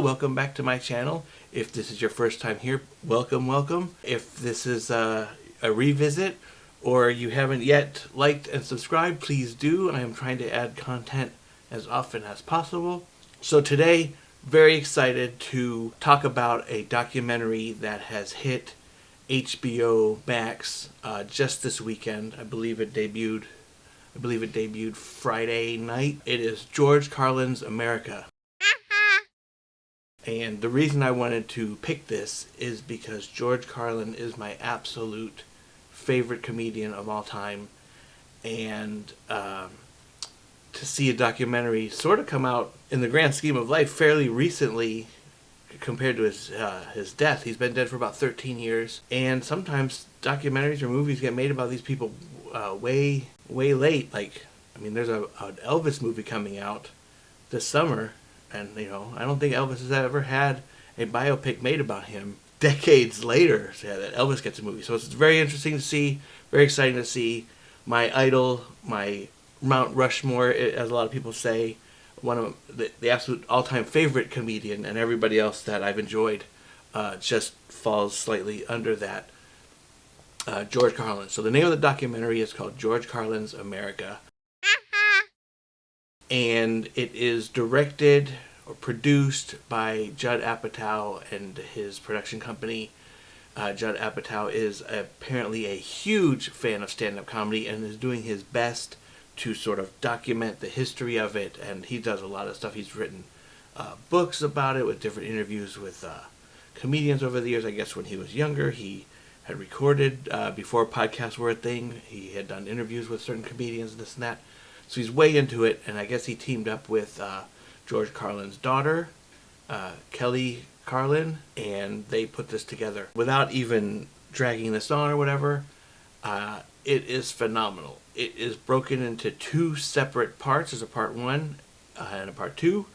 welcome back to my channel. If this is your first time here, welcome. If this is a revisit or you haven't yet liked and subscribed, please do. I am trying to add content as often as possible. So today, very excited to talk about a documentary that has hit HBO Max just this weekend. I believe it debuted Friday night. It is George Carlin's America. And the reason I wanted to pick this is because George Carlin is my absolute favorite comedian of all time. And to see a documentary sort of come out in the grand scheme of life fairly recently compared to his death. He's been dead for about 13 years. And sometimes documentaries or movies get made about these people way late. Like, I mean, there's an Elvis movie coming out this summer. And, you know, I don't think Elvis has ever had a biopic made about him decades later. So yeah, that Elvis gets a movie. So it's very interesting to see, very exciting to see. My idol, my Mount Rushmore, as a lot of people say, one of the absolute all-time favorite comedian, and everybody else that I've enjoyed just falls slightly under that. George Carlin. So the name of the documentary is called George Carlin's America. And it is directed or produced by Judd Apatow and his production company. Judd Apatow is apparently a huge fan of stand-up comedy and is doing his best to sort of document the history of it. And he does a lot of stuff. He's written books about it with different interviews with comedians over the years. I guess when he was younger, he had recorded before podcasts were a thing. He had done interviews with certain comedians, this and that. So he's way into it, and I guess he teamed up with George Carlin's daughter, Kelly Carlin, and they put this together. Without even dragging this on or whatever, it is phenomenal. It is broken into two separate parts. There's a part one and a part two.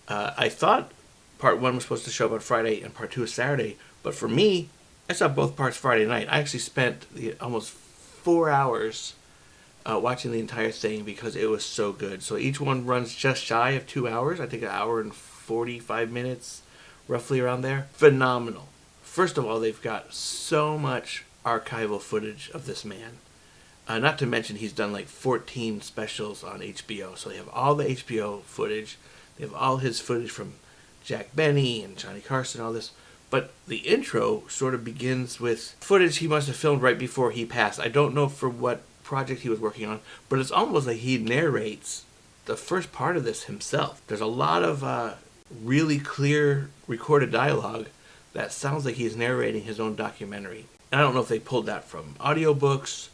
I thought part one was supposed to show up on Friday and part two is Saturday, but for me, I saw both parts Friday night. I actually spent almost 4 hours watching the entire thing because it was so good. So each one runs just shy of 2 hours. I think an hour and 45 minutes, roughly around there. Phenomenal. First of all, they've got so much archival footage of this man. Not to mention he's done like 14 specials on HBO. So they have all the HBO footage. They have all his footage from Jack Benny and Johnny Carson, all this. But the intro sort of begins with footage he must have filmed right before he passed. I don't know for what project he was working on, but it's almost like he narrates the first part of this himself. There's a lot of really clear recorded dialogue that sounds like he's narrating his own documentary. And I don't know if they pulled that from audiobooks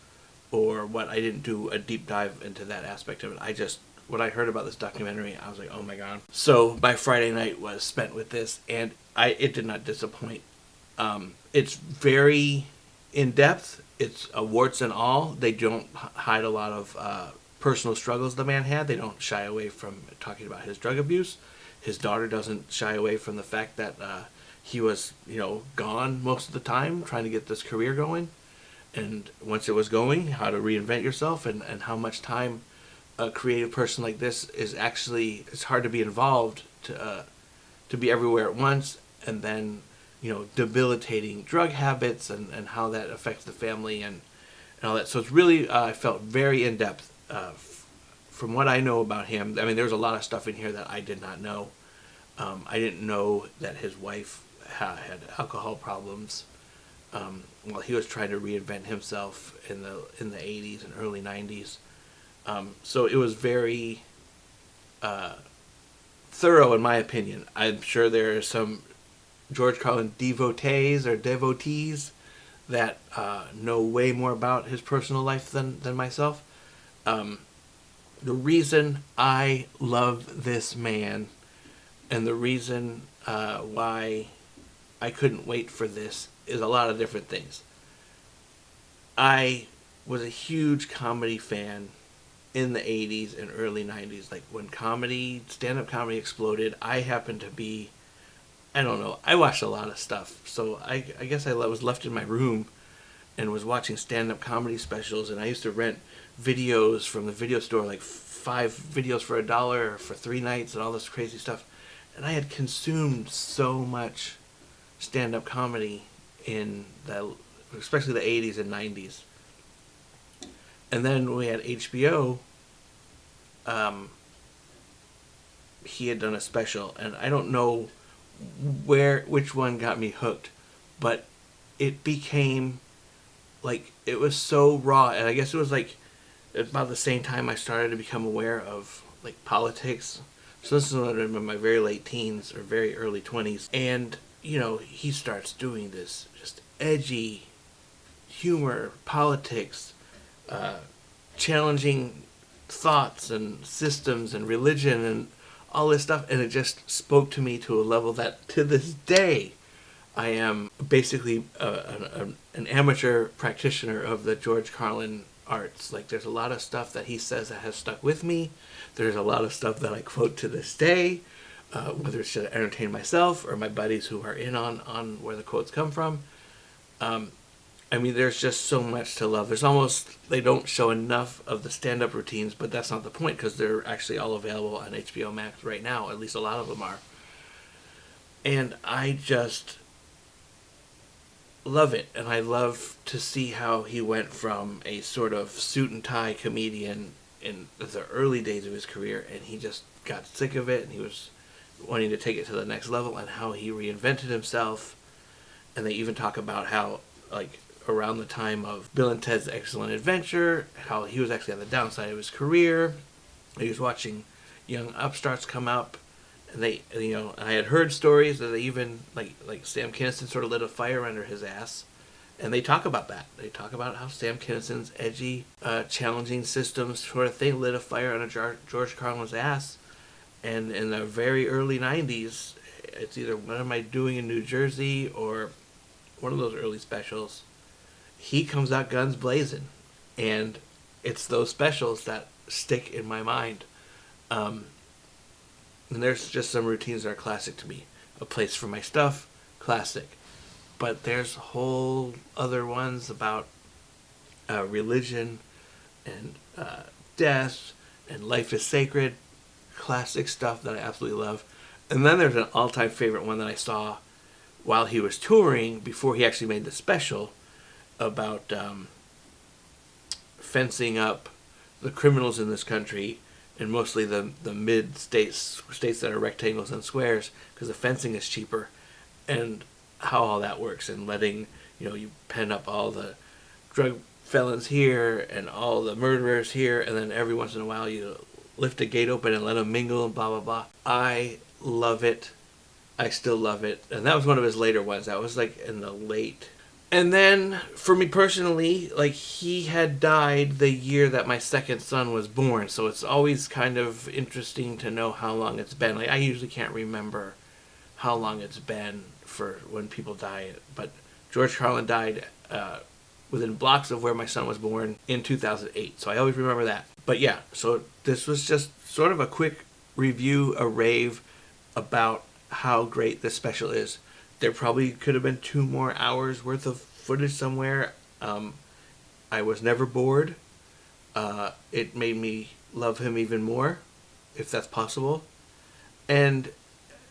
or what. I didn't do a deep dive into that aspect of it. When I heard about this documentary, I was like, oh my god. So my Friday night was spent with this, and it did not disappoint. It's very in-depth. It's warts and all. They don't hide a lot of personal struggles the man had. They don't shy away from talking about his drug abuse. His daughter doesn't shy away from the fact that he was, gone most of the time trying to get this career going. And once it was going, how to reinvent yourself and how much time a creative person like this is actually, it's hard to be involved to be everywhere at once, and then debilitating drug habits and how that affects the family and all that. So it's really, I felt very in-depth from what I know about him. I mean, there's a lot of stuff in here that I did not know. I didn't know that his wife had alcohol problems while he was trying to reinvent himself in the 80s and early 90s. So it was very thorough, in my opinion. I'm sure there are some George Carlin devotees that know way more about his personal life than myself. The reason I love this man and the reason why I couldn't wait for this is a lot of different things. I was a huge comedy fan in the 80s and early 90s. Like when stand-up comedy exploded, I happened to be, I don't know, I watched a lot of stuff. So I guess I was left in my room and was watching stand-up comedy specials, and I used to rent videos from the video store, like 5 videos for $1 for 3 nights and all this crazy stuff. And I had consumed so much stand-up comedy in the, especially the 80s and 90s. And then when we had HBO, he had done a special, and I don't know which one got me hooked, but it became like, it was so raw. And I guess it was like about the same time I started to become aware of like politics. So this is when I'm in my very late teens or very early 20s, and he starts doing this just edgy humor, politics, challenging thoughts and systems and religion and all this stuff, and it just spoke to me to a level that to this day I am basically an amateur practitioner of the George Carlin arts. Like, there's a lot of stuff that he says that has stuck with me. There's a lot of stuff that I quote to this day, whether it's to entertain myself or my buddies who are in on where the quotes come from. I mean, there's just so much to love. They don't show enough of the stand-up routines, but that's not the point, because they're actually all available on HBO Max right now. At least a lot of them are. And I just love it. And I love to see how he went from a sort of suit and tie comedian in the early days of his career, and he just got sick of it, and he was wanting to take it to the next level, and how he reinvented himself. And they even talk about how, like, around the time of Bill and Ted's Excellent Adventure, how he was actually on the downside of his career. He was watching young upstarts come up, and they, and I had heard stories that they even, like Sam Kinison sort of lit a fire under his ass, and they talk about that. They talk about how Sam Kinison's edgy, challenging systems sort of thing lit a fire under George Carlin's ass, and in the very early 90s, it's either What Am I Doing in New Jersey or one of those early specials, he comes out guns blazing, and it's those specials that stick in my mind. And there's just some routines that are classic to me. A Place for My Stuff, classic. But there's whole other ones about religion and death and life is sacred, classic stuff that I absolutely love. And then there's an all-time favorite one that I saw while he was touring, before he actually made the special, about fencing up the criminals in this country, and mostly the mid-states that are rectangles and squares, because the fencing is cheaper, and how all that works, and letting, you pen up all the drug felons here and all the murderers here, and then every once in a while you lift a gate open and let them mingle and blah, blah, blah. I love it. I still love it. And that was one of his later ones. That was like in the late. And then, for me personally, like, he had died the year that my second son was born, so it's always kind of interesting to know how long it's been. Like, I usually can't remember how long it's been for when people die, but George Carlin died within blocks of where my son was born in 2008, so I always remember that. But yeah, so this was just sort of a quick review, a rave about how great this special is. There probably could have been 2 more hours worth of footage somewhere. I was never bored. It made me love him even more, if that's possible. And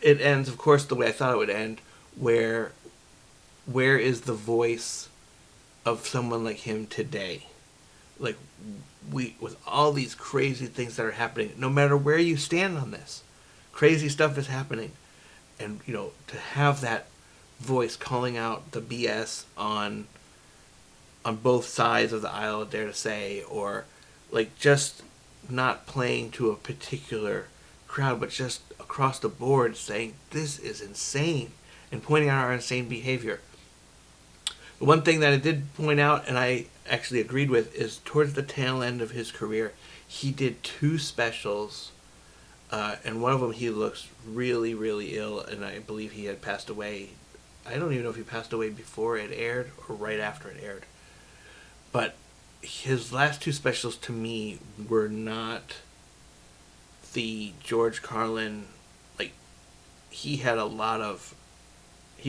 it ends, of course, the way I thought it would end, where is the voice of someone like him today? Like, with all these crazy things that are happening, no matter where you stand on this, crazy stuff is happening. And, to have that voice calling out the BS on both sides of the aisle, dare to say, or like just not playing to a particular crowd, but just across the board saying this is insane and pointing out our insane behavior. The one thing that I did point out, and I actually agreed with, is towards the tail end of his career, he did 2 specials, and one of them he looks really, really ill, and I believe he had passed away. I don't even know if he passed away before it aired or right after it aired. But his last 2 specials to me were not the George Carlin, like, he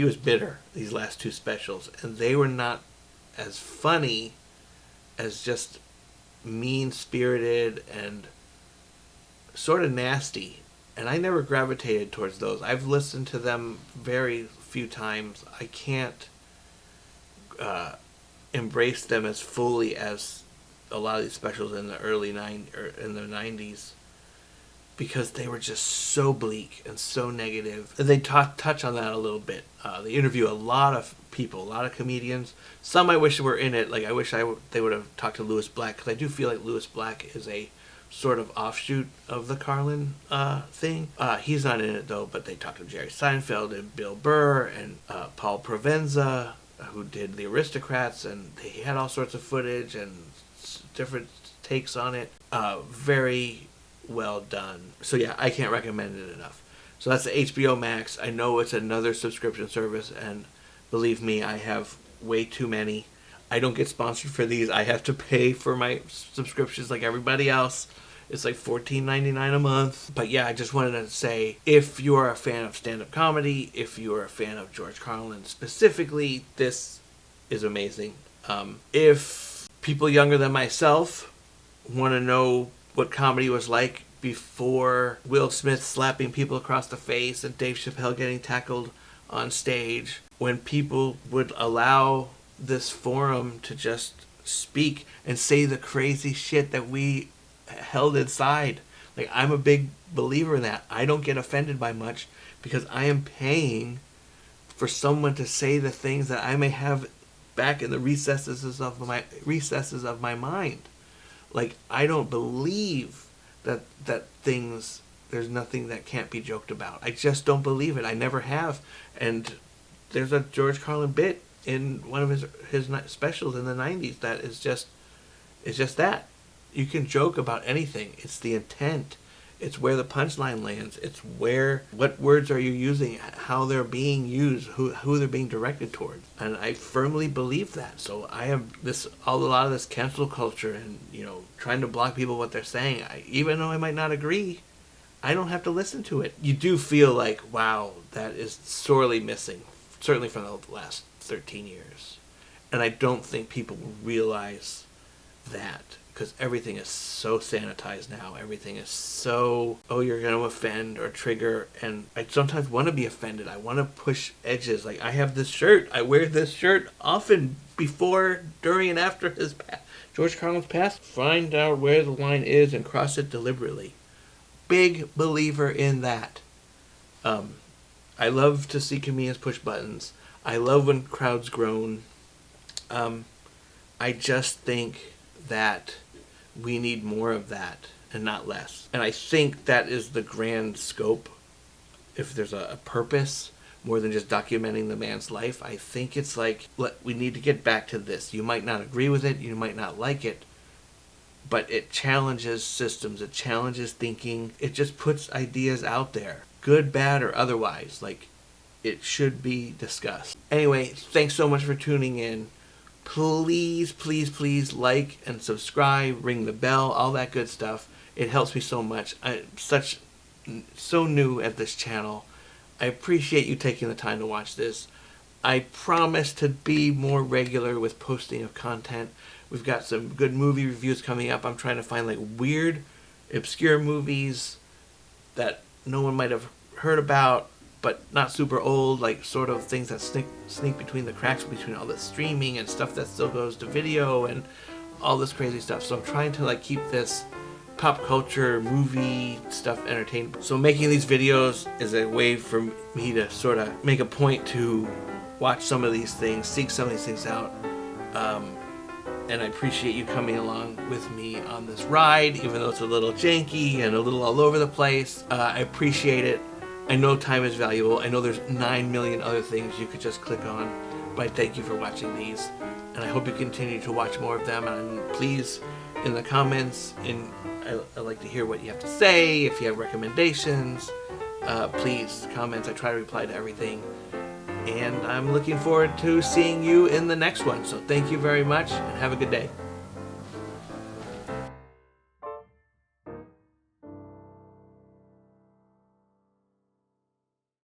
was bitter, these last 2 specials, and they were not as funny as just mean-spirited and sort of nasty And I never gravitated towards those. I've listened to them very few times. I can't embrace them as fully as a lot of these specials in the in the 90s, because they were just so bleak and so negative. They touch on that a little bit. They interview a lot of people, a lot of comedians. Some I wish were in it. Like, I wish they would have talked to Lewis Black, because I do feel like Lewis Black is a sort of offshoot of the Carlin thing. He's not in it though, but they talked to Jerry Seinfeld and Bill Burr and Paul Provenza, who did The Aristocrats, and they had all sorts of footage and different takes on it. Very well done. So yeah, I can't recommend it enough. So that's the HBO Max. I know it's another subscription service, and believe me, I have way too many. I don't get sponsored for these. I have to pay for my subscriptions like everybody else. It's like $14.99 a month. But yeah, I just wanted to say, if you are a fan of stand-up comedy, if you are a fan of George Carlin specifically, this is amazing. If people younger than myself want to know what comedy was like before Will Smith slapping people across the face and Dave Chappelle getting tackled on stage, when people would allow this forum to just speak and say the crazy shit that we held inside. Like, I'm a big believer in that. I don't get offended by much, because I am paying for someone to say the things that I may have back in the recesses of my mind. Like, I don't believe that things, there's nothing that can't be joked about. I just don't believe it. I never have. And there's a George Carlin bit in one of his specials in the 90s that is just that. You can joke about anything. It's the intent. It's where the punchline lands. It's what words are you using, how they're being used, who they're being directed towards. And I firmly believe that. So I have a lot of this cancel culture and, trying to block people what they're saying. Even though I might not agree, I don't have to listen to it. You do feel like, wow, that is sorely missing, certainly from the last 13 years. And I don't think people realize that, because everything is so sanitized now. Everything is so, you're going to offend or trigger. And I sometimes want to be offended. I want to push edges. Like, I have this shirt. I wear this shirt often before, during, and after George Carlin's past. Find out where the line is and cross it deliberately. Big believer in that. I love to see comedians push buttons. I love when crowds groan. I just think that we need more of that and not less. And I think that is the grand scope. If there's a purpose, more than just documenting the man's life, I think it's like, we need to get back to this. You might not agree with it, you might not like it, but it challenges systems, it challenges thinking, it just puts ideas out there, good, bad, or otherwise. Like, it should be discussed. Anyway, thanks so much for tuning in. Please, please, please like and subscribe, ring the bell, all that good stuff. It helps me so much. I'm so new at this channel. I appreciate you taking the time to watch this. I promise to be more regular with posting of content. We've got some good movie reviews coming up. I'm trying to find like weird, obscure movies that no one might have heard about, but not super old, like sort of things that sneak between the cracks between all the streaming and stuff that still goes to video and all this crazy stuff. So I'm trying to like keep this pop culture movie stuff entertaining. So making these videos is a way for me to sort of make a point to watch some of these things, seek some of these things out. And I appreciate you coming along with me on this ride, even though it's a little janky and a little all over the place. I appreciate it. I know time is valuable. I know there's 9 million other things you could just click on, but thank you for watching these, and I hope you continue to watch more of them. And please, in the comments, I like to hear what you have to say. If you have recommendations, please, comments. I try to reply to everything, and I'm looking forward to seeing you in the next one. So thank you very much, and have a good day.